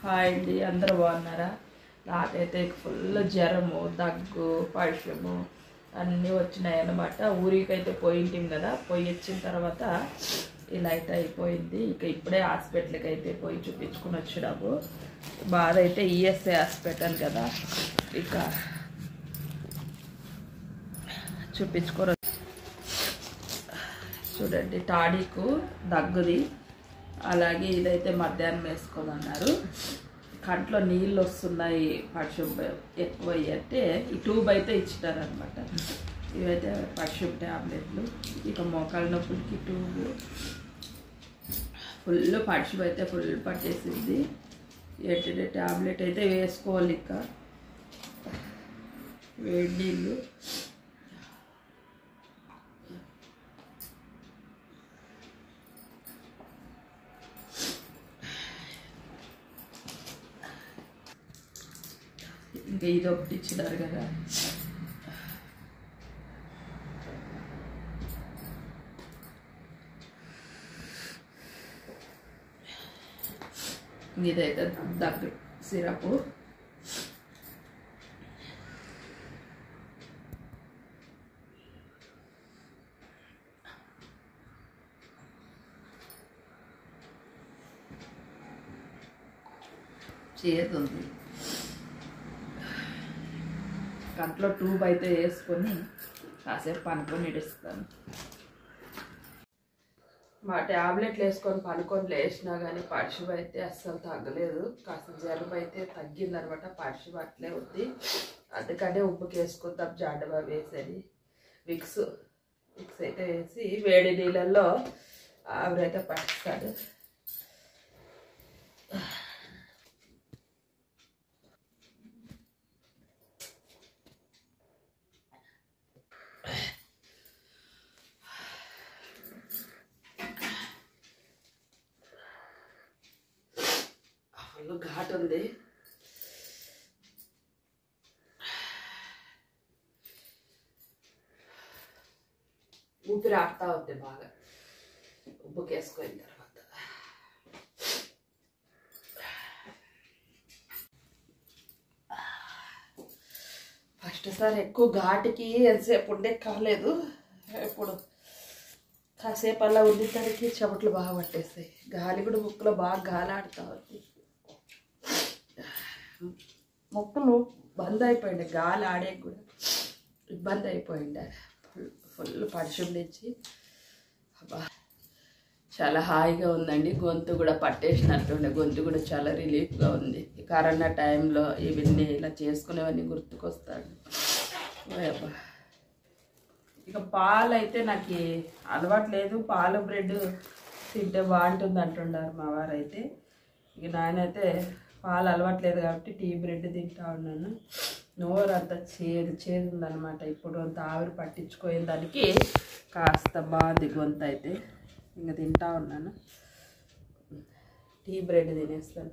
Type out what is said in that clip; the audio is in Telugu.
హాయ్ అండి, అందరూ బాగున్నారా? నాకైతే ఫుల్ జ్వరము, దగ్గు, పైషము అన్నీ వచ్చినాయి అన్నమాట. ఊరికైతే పోయింటాం కదా, పోయి వచ్చిన తర్వాత ఇలా అయితే అయిపోయింది. ఇక ఇప్పుడే హాస్పిటల్కి అయితే పోయి చూపించుకుని వచ్చినాము. బాధ అయితే ఈఎస్ఐ హాస్పిటల్ కదా, ఇక చూపించుకొని చూడండి. టానిక్ దగ్గుది, అలాగే ఇదైతే మధ్యాహ్నం వేసుకోమన్నారు. కంట్లో నీళ్ళు వస్తున్నాయి, పక్షం ఎక్కువ అంటే ఈ ట్యూబ్ అయితే ఇచ్చినారనమాట. ఇవైతే పక్షం ట్యాబ్లెట్లు. ఇక మోకాళ్ళ నొప్పులకి ట్యూబ్. ఫుల్ పక్షం అయితే ఫుల్ పట్టేసింది. ఏంటంటే ట్యాబ్లెట్ అయితే వేసుకోవాలి. ఇక వేడి నీళ్ళు. ఇంకా ఇది ఒకటి ఇచ్చినారు కదా. ఇదైతే దగ్గు సిరపు. చేతుంది. కంట్లో ట్యూబ్ అయితే వేసుకొని కాసేపు పనుకొని ఇడుస్తాను. మా ట్యాబ్లెట్లు వేసుకొని పనుకొని లేచినా కానీ పడిషం అయితే అస్సలు తగ్గలేదు. కాస్త జలుబు అయితే తగ్గిందనమాట, పడిషం అట్లే ఉంది. అందుకనే ఉప్పుకి వేసుకుందాం జాండబా వేసేది. విక్స్ అయితే వేసి వేడి నీళ్ళల్లో ఆవిరైతే పట్టిస్తాడు. ఫుల్ ఘాట్ ఉంది. ఊపిరి ఆడుతూ ఉంది బాగా ఉబ్బుకేసుకున్న తర్వాత. ఫస్ట్ సారి ఎక్కువ ఘాటికి ఎంతసేపు ఉండే కాలేదు. ఇప్పుడు కాసేపు అలా ఉండేసరికి చెమటలు బాగా పట్టేస్తాయి. గాలి కూడా ముక్కులో బాగా గాలి ఆడుతూ ఉంది. ముక్కులు బంద్ అయిపోయింది, గాలి ఆడే కూడా ఇబ్బంది అయిపోయింది. ఫుల్ పడిషం నుంచి చాలా హాయిగా ఉందండి. గొంతు కూడా పట్టేసినట్టుండే, గొంతు కూడా చాలా రిలీఫ్గా ఉంది. కరోనా టైంలో ఇవన్నీ ఇలా చేసుకునేవన్నీ గుర్తుకొస్తాడు. ఇక పాలు అయితే నాకు అలవాటు లేదు. పాలు బ్రెడ్ తింటే బాగుంటుంది అంటున్నారు మా వారు అయితే. ఇక నాయనైతే పాలు అలవాట్లేదు కాబట్టి టీ బ్రెడ్ తింటా ఉన్నాను. నోరు అంత చేదు ఉందన్నమాట. ఇప్పుడు అంత ఆవిరి పట్టించుకోయిన దానికి కాస్త బాగుంది గొంతు అయితే. ఇంకా తింటా ఉన్నాను. టీ బ్రెడ్ తినేస్తాను.